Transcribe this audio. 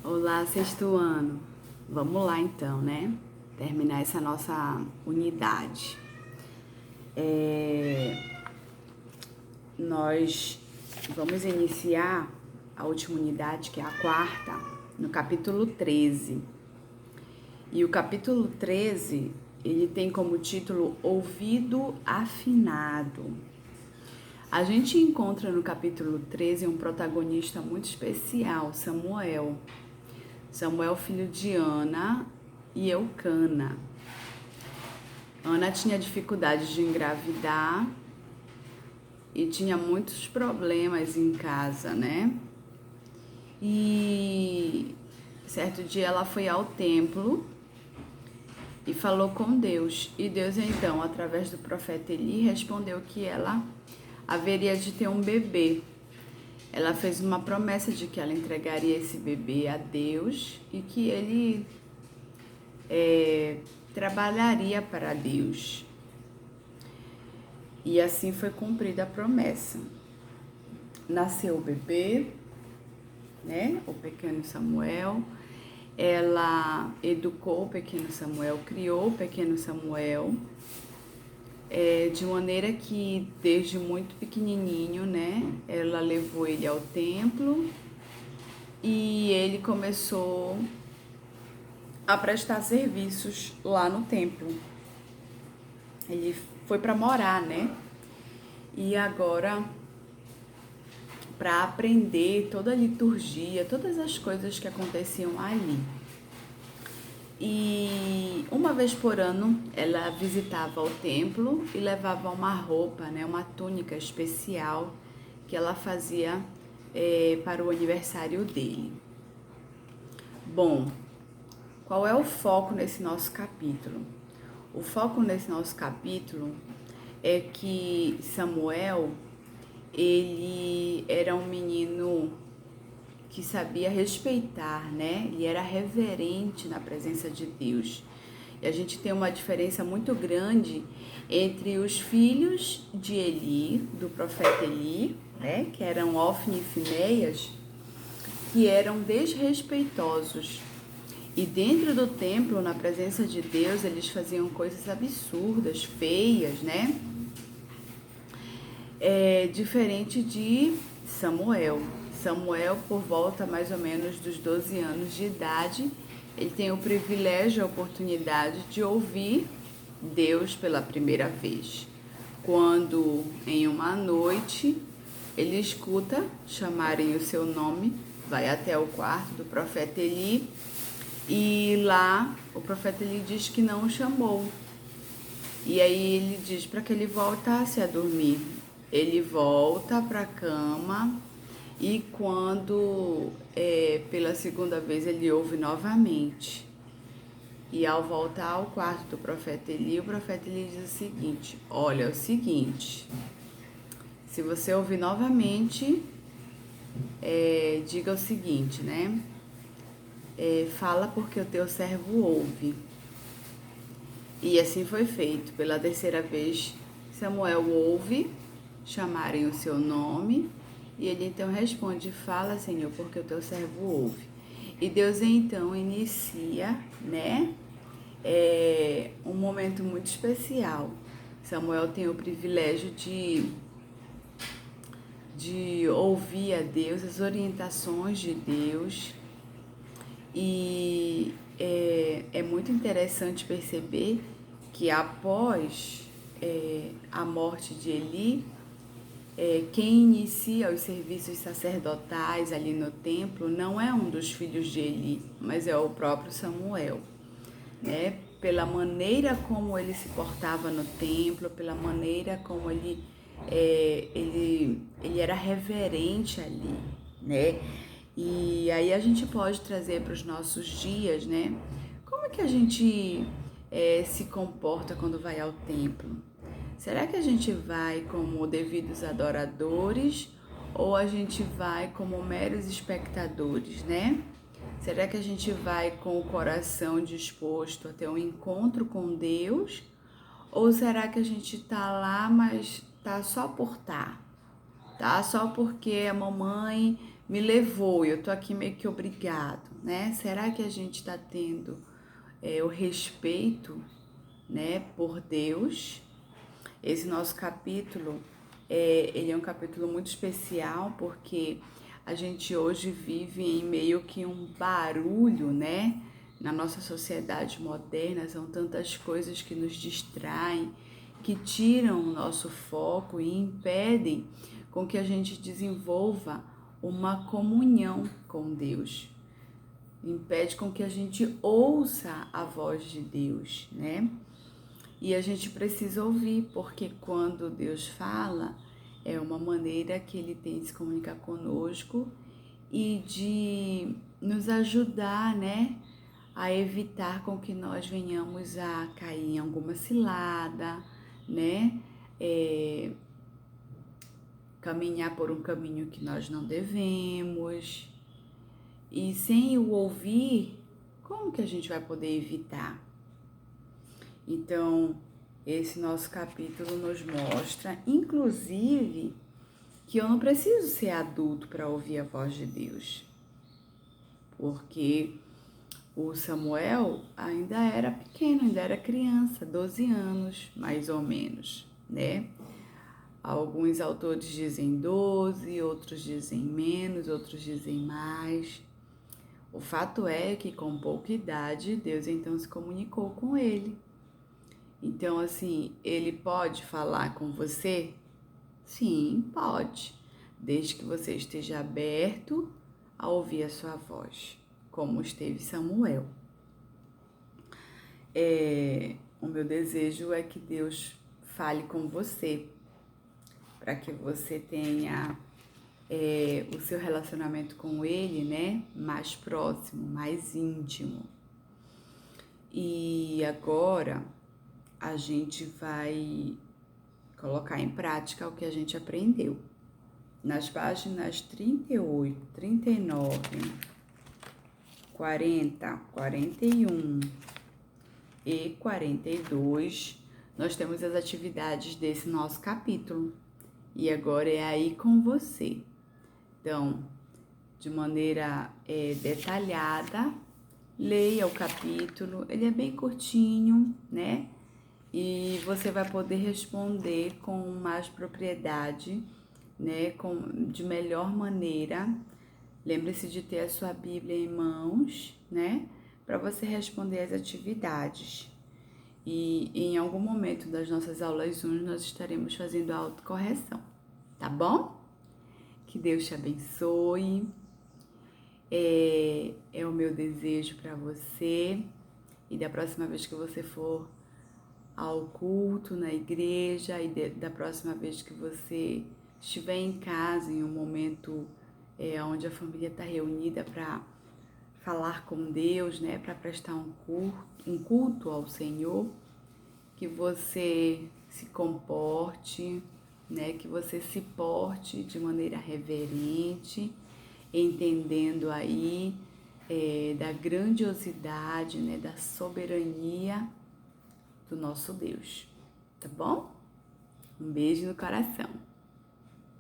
Olá, sexto ano. Vamos lá então, né? Terminar essa nossa unidade. Nós vamos iniciar a última unidade, que é a quarta, no capítulo 13. E o capítulo 13, ele tem como título Ouvido Afinado. A gente encontra no capítulo 13 um protagonista muito especial, Samuel. Samuel, filho de Ana e Eucana. Ana tinha dificuldade de engravidar e tinha muitos problemas em casa, né? E certo dia ela foi ao templo e falou com Deus. E Deus então, através do profeta Eli, respondeu que ela haveria de ter um bebê. Ela fez uma promessa de que ela entregaria esse bebê a Deus e que ele trabalharia para Deus. E assim foi cumprida a promessa. Nasceu o bebê, né? O pequeno Samuel. Ela educou o pequeno Samuel, criou o pequeno Samuel, de maneira que desde muito pequenininho, né? Ela levou ele ao templo e ele começou a prestar serviços lá no templo. Ele foi para morar, né? E agora, para aprender toda a liturgia, todas as coisas que aconteciam ali. E uma vez por ano, ela visitava o templo e levava uma roupa, né? Uma túnica especial que ela fazia para o aniversário dele. Bom, qual é o foco nesse nosso capítulo? O foco nesse nosso capítulo é que Samuel, ele era um menino que sabia respeitar, né? Ele era reverente na presença de Deus. E a gente tem uma diferença muito grande entre os filhos de Eli, do profeta Eli, né? Que eram Ofni e Finéias, que eram desrespeitosos. E dentro do templo, na presença de Deus, eles faziam coisas absurdas, feias, né? Diferente de Samuel. Samuel, por volta mais ou menos dos 12 anos de idade, ele tem o privilégio, a oportunidade de ouvir Deus pela primeira vez. Quando, em uma noite, ele escuta chamarem o seu nome, vai até o quarto do profeta Eli, e lá o profeta Eli diz que não o chamou. E aí ele diz para que ele voltasse a dormir. Ele volta para a cama e quando pela segunda vez ele ouve novamente. E ao voltar ao quarto do profeta Eli, o profeta Eli diz o seguinte: olha, é o seguinte, se você ouvir novamente, diga o seguinte, né? Fala porque o teu servo ouve. E assim foi feito. Pela terceira vez, Samuel ouve chamarem o seu nome e ele então responde: fala, Senhor, porque o teu servo ouve. E Deus então inicia, né, um momento muito especial. Samuel tem o privilégio de ouvir a Deus, as orientações de Deus. E é muito interessante perceber que após a morte de Eli, quem inicia os serviços sacerdotais ali no templo não é um dos filhos de Eli, mas é o próprio Samuel, né? Pela maneira como ele se portava no templo, pela maneira como ele era reverente ali, né? E aí a gente pode trazer para os nossos dias, né? Como é que a gente se comporta quando vai ao templo? Será que a gente vai como devidos adoradores ou a gente vai como meros espectadores, né? Será que a gente vai com o coração disposto a ter um encontro com Deus? Ou será que a gente tá lá, mas tá só por tá? Tá? Só porque a mamãe me levou, eu tô aqui meio que obrigado, né? Será que a gente está tendo o respeito, né, por Deus? Esse nosso capítulo, ele é um capítulo muito especial porque a gente hoje vive em meio que um barulho, né? Na nossa sociedade moderna, são tantas coisas que nos distraem, que tiram o nosso foco e impedem com que a gente desenvolva uma comunhão com Deus. Impede com que a gente ouça a voz de Deus, né? E a gente precisa ouvir, porque quando Deus fala, é uma maneira que Ele tem de se comunicar conosco e de nos ajudar, né, a evitar com que nós venhamos a cair em alguma cilada, né, caminhar por um caminho que nós não devemos. E sem o ouvir, como que a gente vai poder evitar? Então, esse nosso capítulo nos mostra, inclusive, que eu não preciso ser adulto para ouvir a voz de Deus. Porque o Samuel ainda era pequeno, ainda era criança, 12 anos, mais ou menos, né? Alguns autores dizem 12, outros dizem menos, outros dizem mais. O fato é que com pouca idade, Deus então se comunicou com ele. Então, assim, ele pode falar com você? Sim, pode, desde que você esteja aberto a ouvir a sua voz, como esteve Samuel. O meu desejo é que Deus fale com você, para que você tenha o seu relacionamento com Ele, né, mais próximo, mais íntimo. E agora a gente vai colocar em prática o que a gente aprendeu. Nas páginas 38, 39, 40, 41 e 42, nós temos as atividades desse nosso capítulo. E agora é aí com você. Então, de maneira detalhada, leia o capítulo. Ele é bem curtinho, né? E você vai poder responder com mais propriedade, né? De melhor maneira. Lembre-se de ter a sua Bíblia em mãos, né? Para você responder as atividades. E em algum momento das nossas aulas Zoom nós estaremos fazendo a autocorreção, tá bom? Que Deus te abençoe. É o meu desejo para você. E da próxima vez que você for ao culto na igreja e da próxima vez que você estiver em casa, em um momento onde a família está reunida para falar com Deus, né, para prestar um culto ao Senhor, que você se comporte, né, que você se porte de maneira reverente, entendendo aí da grandiosidade, né, da soberania do nosso Deus, tá bom? Um beijo no coração.